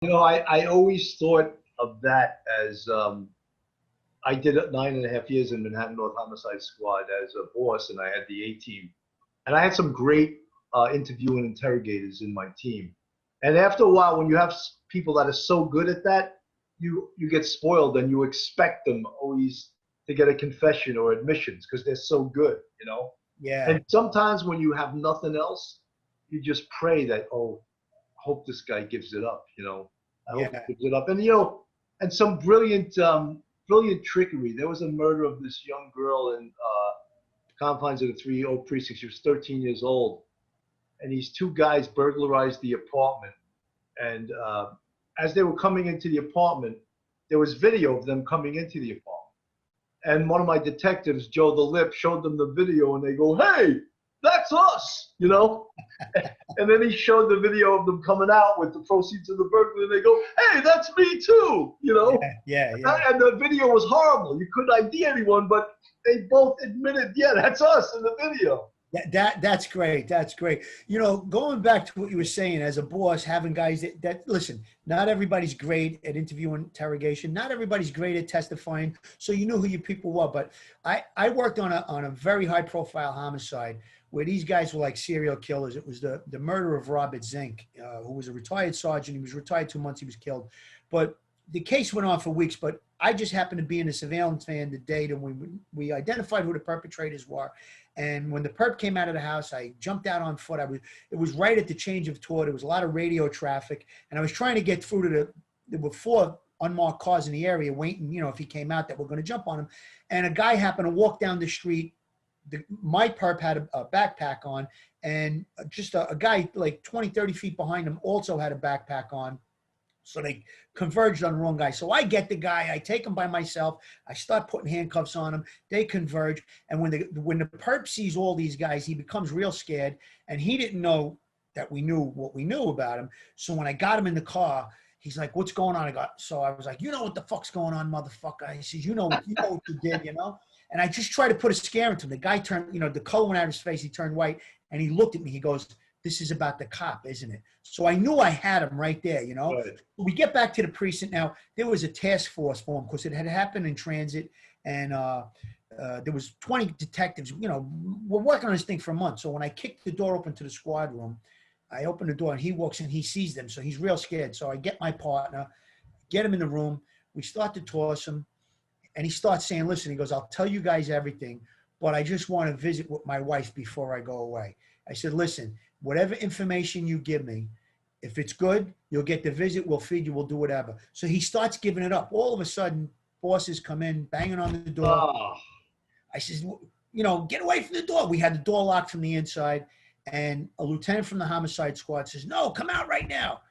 I always thought of that as I did it 9.5 years in Manhattan North Homicide Squad as a boss, and I had the A team, and I had some great interview and interrogators in my team. And after a while, when you have people that are so good at that, you get spoiled and you expect them always to get a confession or admissions because they're so good. Yeah, And sometimes when you have nothing else, you just pray that, oh, hope this guy gives it up. I hope yeah. he gives it up. And some brilliant trickery. There was a murder of this young girl in confines of the 3 precinct. She was 13 years old, and these two guys burglarized the apartment. And as they were coming into the apartment, there was video of them coming into the apartment. And one of my detectives, Joe the Lip, showed them the video, and they go, "Hey, that's us." And then he showed the video of them coming out with the proceeds of the burglary, and they go, "Hey, that's me too." Yeah. And the video was horrible. You couldn't ID anyone, but they both admitted, "Yeah, that's us in the video." That's great. That's great. Going back to what you were saying as a boss, having guys that listen, not everybody's great at interview and interrogation. Not everybody's great at testifying. So you knew who your people were. But I worked on a very high profile homicide where these guys were like serial killers. It was the murder of Robert Zink, who was a retired sergeant. He was retired 2 months. He was killed. But the case went on for weeks, but I just happened to be in the surveillance van the day that we identified who the perpetrators were. And when the perp came out of the house, I jumped out on foot. It was right at the change of tour. There was a lot of radio traffic, and I was trying to get through to there were 4 unmarked cars in the area waiting, if he came out that we're going to jump on him. And a guy happened to walk down the street. My perp had a backpack on, and just a guy like 20, 30 feet behind him also had a backpack on. So they converged on the wrong guy. So I get the guy, I take him by myself, I start putting handcuffs on him, they converge. And when the perp sees all these guys, he becomes real scared. And he didn't know that we knew what we knew about him. So when I got him in the car, he's like, "What's going on?" So I was like, "You know what the fuck's going on, motherfucker?" He says, you know what you did. And I just tried to put a scare into him. The guy turned, the color went out of his face, he turned white, and he looked at me, he goes, "This is about the cop, isn't it?" So I knew I had him right there. Right. We get back to the precinct. Now, there was a task force for him because it had happened in transit, and there was 20 detectives. We're working on this thing for a month. So when I kicked the door open to the squad room, I open the door, and he walks in, he sees them. So he's real scared. So I get my partner, get him in the room. We start to toss him, and he starts saying, "Listen," he goes, "I'll tell you guys everything, but I just want to visit with my wife before I go away." I said, "Listen, whatever information you give me, if it's good, you'll get the visit, we'll feed you, we'll do whatever." So he starts giving it up. All of a sudden, bosses come in, banging on the door. Oh, I says, "Get away from the door." We had the door locked from the inside, and a lieutenant from the homicide squad says, "No, come out right now."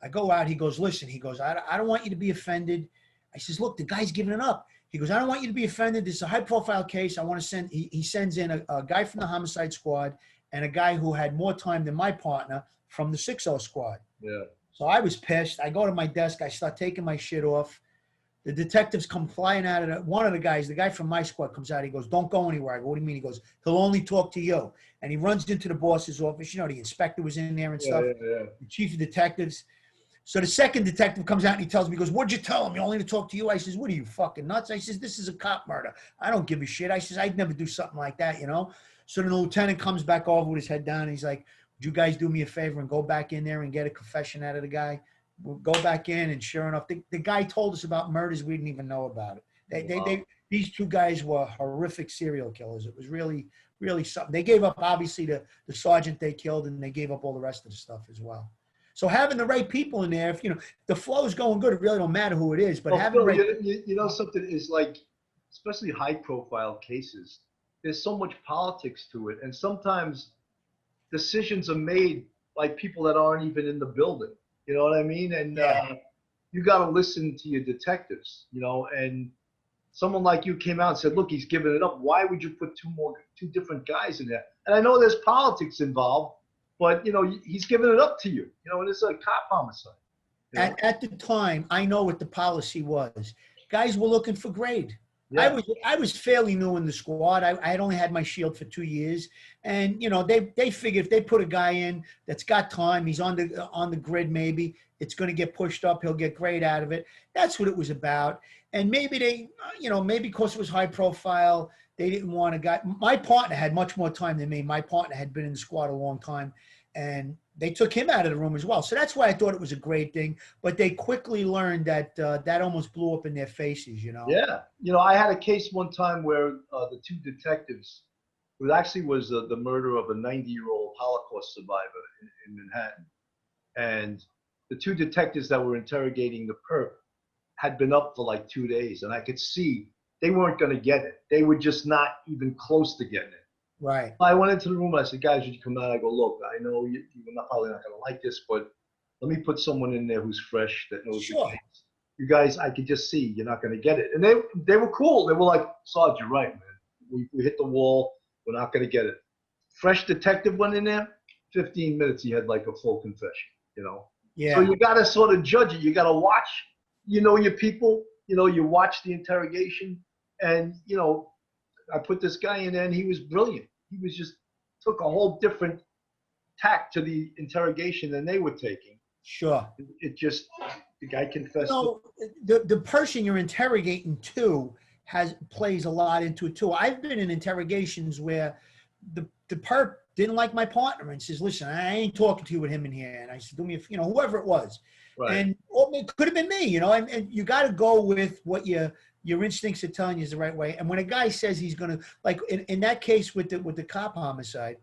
I go out. He goes, "Listen," he goes, I don't want you to be offended." I says, "Look, the guy's giving it up." He goes, "I don't want you to be offended. This is a high-profile case. I want to send." He sends in a guy from the homicide squad and a guy who had more time than my partner from the 6-0 squad. yeah. So I was pissed. I go to my desk. I start taking my shit off. The detectives come flying out of it. One of the guy from my squad comes out. He goes, "Don't go anywhere." I go, "What do you mean?" He goes, "He'll only talk to you." And he runs into the boss's office. The inspector was in there and stuff. Yeah. The chief of detectives. So the second detective comes out and he tells me, he goes, "What'd you tell him? He only to talk to you?" I says, "What are you, fucking nuts?" I says, "This is a cop murder. I don't give a shit." I says, "I'd never do something like that, So the lieutenant comes back over with his head down. And he's like, "Would you guys do me a favor and go back in there and get a confession out of the guy?" We'll go back in, and sure enough, the guy told us about murders we didn't even know about it. These two guys were horrific serial killers. It was really, really something. They gave up, obviously, the sergeant they killed, and they gave up all the rest of the stuff as well. So having the right people in there, if the flow is going good, it really don't matter who it is. But Well, having Phil, the right, something is like, especially high-profile cases, there's so much politics to it, and sometimes decisions are made by people that aren't even in the building. You know what I mean? And you got to listen to your detectives. And someone like you came out and said, "Look, he's giving it up. Why would you put two different guys in there?" And I know there's politics involved, but he's giving it up to you. And it's a cop homicide. at the time, I know what the policy was. Guys were looking for grade. Yeah. I was fairly new in the squad. I had only had my shield for 2 years, and you know they figure if they put a guy in that's got time, he's on the grid, maybe it's going to get pushed up. He'll get great out of it. That's what it was about. And maybe they, you know, maybe because it was high profile, they didn't want a guy. My partner had much more time than me. My partner had been in the squad a long time, and they took him out of the room as well. So that's why I thought it was a great thing. But they quickly learned that that almost blew up in their faces, you know. Yeah. You know, I had a case one time where the two detectives, it actually was the murder of a 90-year-old Holocaust survivor in Manhattan. And the two detectives that were interrogating the perp had been up for like 2 days. And I could see they weren't going to get it. They were just not even close to getting it. Right. I went into the room. I said, guys, would you come out? I go, look, I know you're probably not going to like this, but let me put someone in there who's fresh that knows the Sure. case. You guys, I could just see you're not going to get it. And they were cool. They were like, Sarge, you're right, man. We hit the wall. We're not going to get it. Fresh detective went in there. 15 minutes, he had like a full confession, you know? Yeah. So you got to sort of judge it. You got to watch, you know, your people, you know, you watch the interrogation. And, you know, I put this guy in there and he was brilliant. He was just took a whole different tack to the interrogation than they were taking. Sure. It just, the guy confessed. So the person you're interrogating too plays a lot into it too. I've been in interrogations where the perp didn't like my partner and says, listen, I ain't talking to you with him in here. And I said, do me, you know, whoever it was. Right. And it could have been me, you know, and you got to go with what your instincts are telling you is the right way. And when a guy says he's going to, like in that case with the cop homicide,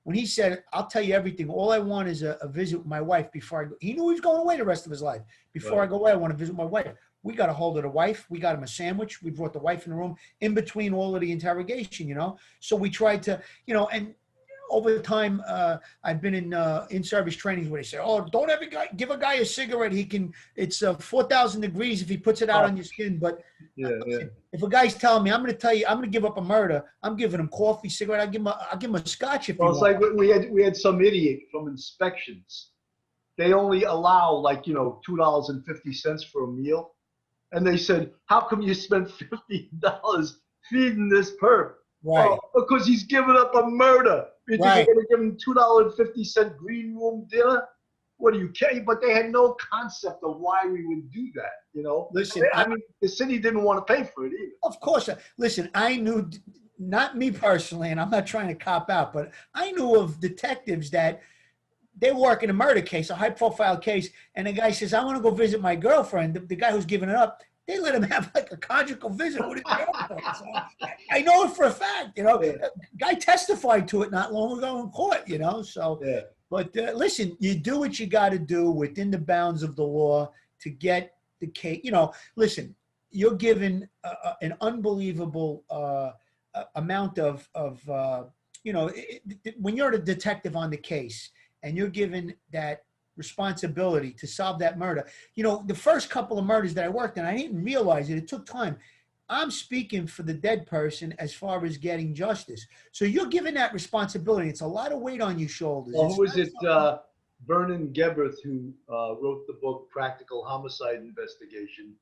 when he said, I'll tell you everything, all I want is a visit with my wife before I go. He knew he was going away the rest of his life. Before I go away, I want to visit my wife. We got a hold of the wife. We got him a sandwich. We brought the wife in the room in between all of the interrogation, you know. So we tried to, you know, and over time, I've been in service trainings where they say, "Oh, don't ever give a guy a cigarette. It's 4,000 degrees if he puts it out on your skin." But if a guy's telling me, I'm going to give up a murder, I'm giving him coffee, cigarette. I'll give him a scotch if he wants. It's like we had some idiot from inspections. They only allow like, you know, $2.50 for a meal, and they said, "How come you spent $50 feeding this perp?" Right. Oh, because he's giving up a murder. You think Right. you're going to give him $2.50 green room dinner? What do you care? But they had no concept of why we would do that, you know? Listen, I mean, the city didn't want to pay for it either. Of course. Listen, I knew, not me personally, and I'm not trying to cop out, but I knew of detectives that they work in a murder case, a high-profile case, and the guy says, I want to go visit my girlfriend. The guy who's giving it up, they let him have like a conjugal visit with his girlfriend. So I know it for a fact, you know. Yeah. Guy testified to it not long ago in court, you know. So, Yeah. but listen, you do what you got to do within the bounds of the law to get the case. You know, listen, you're given an unbelievable amount of you know, when you're a detective on the case and you're given that responsibility to solve that murder. You know, the first couple of murders that I worked in, I didn't realize it. It took time. I'm speaking for the dead person as far as getting justice. So you're given that responsibility. It's a lot of weight on your shoulders. Well, who was it? Vernon Geberth, who wrote the book Practical Homicide Investigation.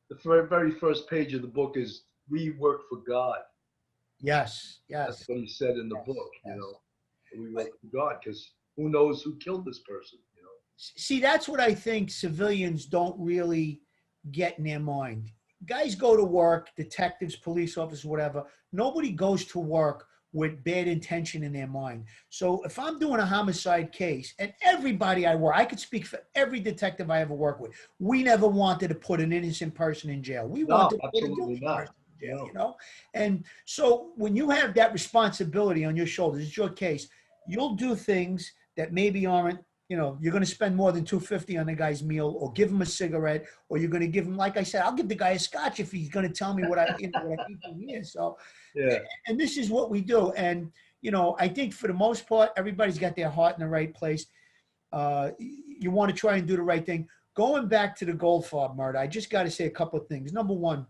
The very first page of the book is, "We work for God." Yes, That's yes. what he said in the Yes, book, yes. you know. We work for God, because who knows who killed this person, you know. See, that's what I think civilians don't really get in their mind. Guys go to work, detectives, police officers, whatever. Nobody goes to work with bad intention in their mind. So if I'm doing a homicide case, and everybody I could speak for every detective I ever worked with, we never wanted to put an innocent person in jail. We wanted to put a guilty person in jail, you know? And so when you have that responsibility on your shoulders, it's your case, you'll do things that maybe aren't, you know, you're going to spend more than $2.50 on the guy's meal, or give him a cigarette, or you're going to give him, like I said, I'll give the guy a scotch if he's going to tell me what I think he is. So, Yeah. and this is what we do. And, you know, I think for the most part, everybody's got their heart in the right place. You want to try and do the right thing. Going back to the Goldfarb murder, I just got to say a couple of things. Number one,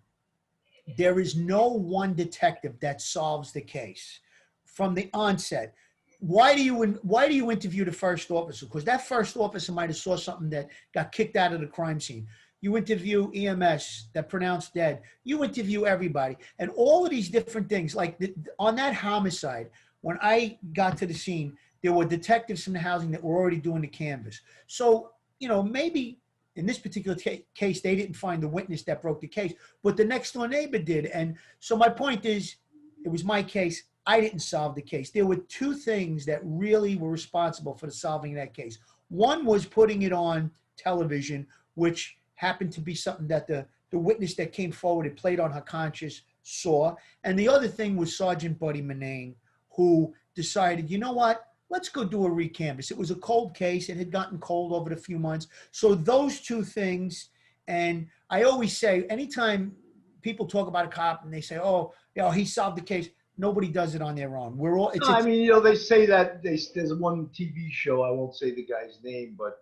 there is no one detective that solves the case from the onset. Why do you interview the first officer? Because that first officer might have saw something that got kicked out of the crime scene. You interview EMS that pronounced dead. You interview everybody. And all of these different things, like on that homicide, when I got to the scene, there were detectives from the housing that were already doing the canvas. So, maybe in this particular case, they didn't find the witness that broke the case, but the next door neighbor did. And so my point is, it was my case. I didn't solve the case. There were two things that really were responsible for the solving that case. One was putting it on television, which happened to be something that the witness that came forward and played on her conscience saw. And the other thing was Sergeant Buddy Manane, who decided, you know what? Let's go do a recanvass. It was a cold case. It had gotten cold over the few months. So those two things, and I always say, anytime people talk about a cop and they say, oh, he solved the case, nobody does it on their own. We're all, No, I mean, they say that there's one TV show, I won't say the guy's name, but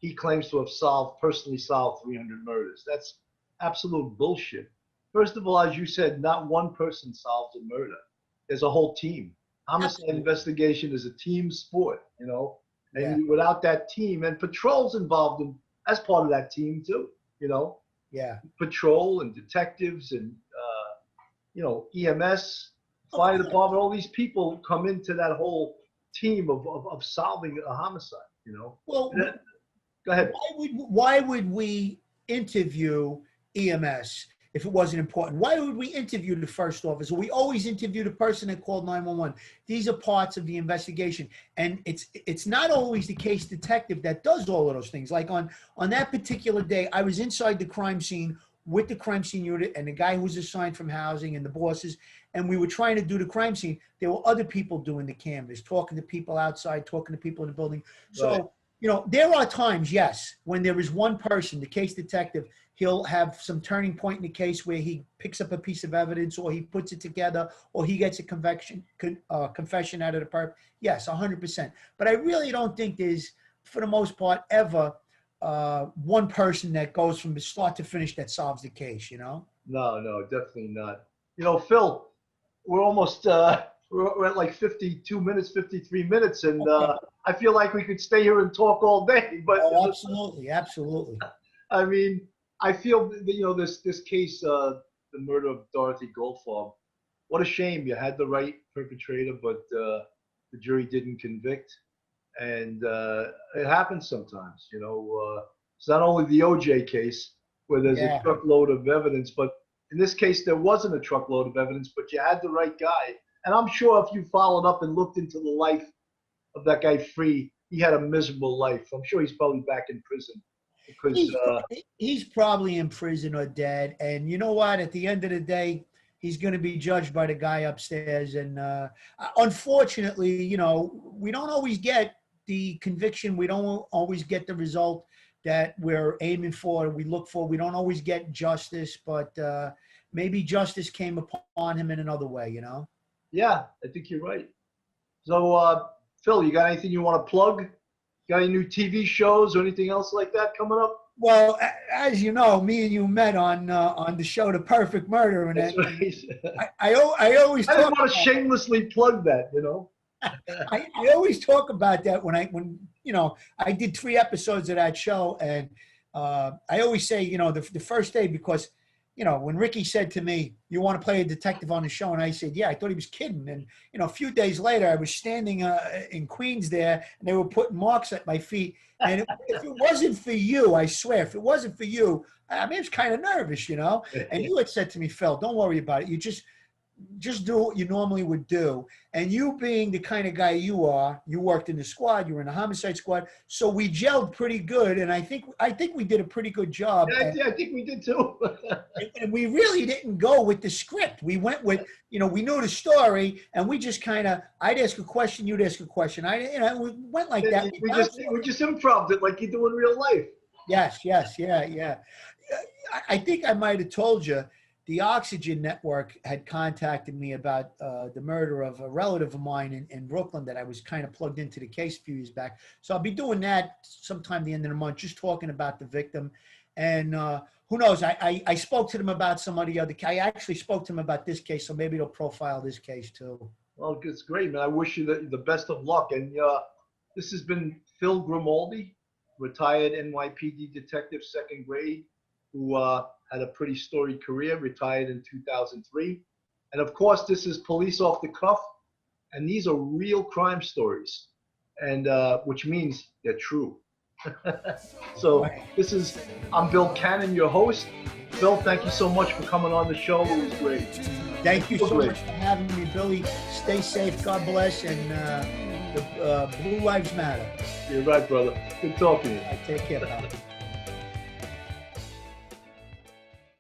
he claims to have personally solved 300 murders. That's absolute bullshit. First of all, as you said, not one person solves a murder. There's a whole team. Homicide investigation is a team sport, and without that team, and patrol's involved as part of that team too, Yeah. Patrol and detectives and, EMS, fire department, all these people come into that whole team of solving a homicide, Well, go ahead. Why would we interview EMS if it wasn't important? Why would we interview the first officer? We always interview the person that called 911. These are parts of the investigation. And it's not always the case detective that does all of those things. Like on that particular day, I was inside the crime scene with the crime scene unit and the guy who was assigned from housing and the bosses, and we were trying to do the crime scene. There were other people doing the canvas, talking to people outside, talking to people in the building. So, there are times, yes, when there is one person, the case detective, he'll have some turning point in the case where he picks up a piece of evidence or he puts it together or he gets a confession out of the perp. Yes, 100%. But I really don't think there's, for the most part, ever one person that goes from the start to finish that solves the case, No, definitely not. Phil, we're almost, we're at like 52 minutes, 53 minutes, and I feel like we could stay here and talk all day. But absolutely. I mean, I feel that, this case, the murder of Dorothy Goldfarb, what a shame. You had the right perpetrator, but the jury didn't convict. And it happens sometimes, it's not only the OJ case where there's a truckload of evidence, but in this case, there wasn't a truckload of evidence, but you had the right guy. And I'm sure if you followed up and looked into the life of that guy Free, he had a miserable life. I'm sure he's probably back in prison because he's probably in prison or dead. And you know what? At the end of the day, he's going to be judged by the guy upstairs. And unfortunately, we don't always get the conviction. We don't always get the result that we're aiming for, we look for. We don't always get justice, but maybe justice came upon him in another way, Yeah, I think you're right. So, Phil, you got anything you want to plug? Got any new TV shows or anything else like that coming up? Well, as you know, me and you met on the show The Perfect Murder, and That's right. I always I didn't want to shamelessly plug that, I always talk about that when I did 3 episodes of that show, and I always say, the first day, because when Ricky said to me, you want to play a detective on the show? And I said, yeah, I thought he was kidding. And, a few days later, I was standing in Queens there, and they were putting marks at my feet. And if it wasn't for you, I swear, if it wasn't for you, I was kind of nervous, And you had said to me, Phil, don't worry about it. You just do what you normally would do. And you being the kind of guy you are, you worked in the squad, you were in the homicide squad, so we gelled pretty good. And I think we did a pretty good job. Yeah, I think we did too. And we really didn't go with the script. We went with, we knew the story, and we just kind of, I'd ask a question, you'd ask a question. We went like that. We just improvised it like you do in real life. Yes, yeah. I think I might have told you, the Oxygen Network had contacted me about the murder of a relative of mine in Brooklyn that I was kind of plugged into the case a few years back. So I'll be doing that sometime the end of the month, just talking about the victim. And who knows, I spoke to them about some of the other, I actually spoke to them about this case, so maybe they'll profile this case too. Well, it's great, man. I wish you the best of luck. And this has been Phil Grimaldi, retired NYPD detective, second grade, who had a pretty storied career, retired in 2003. And of course, this is Police Off the Cuff, and these are real crime stories, and which means they're true. So I'm Bill Cannon, your host. Phil, thank you so much for coming on the show. It was great. Thank you so much for having me, Billy. Stay safe. God bless. And the Blue Lives Matter. You're right, brother. Good talking to you. Take care, pal.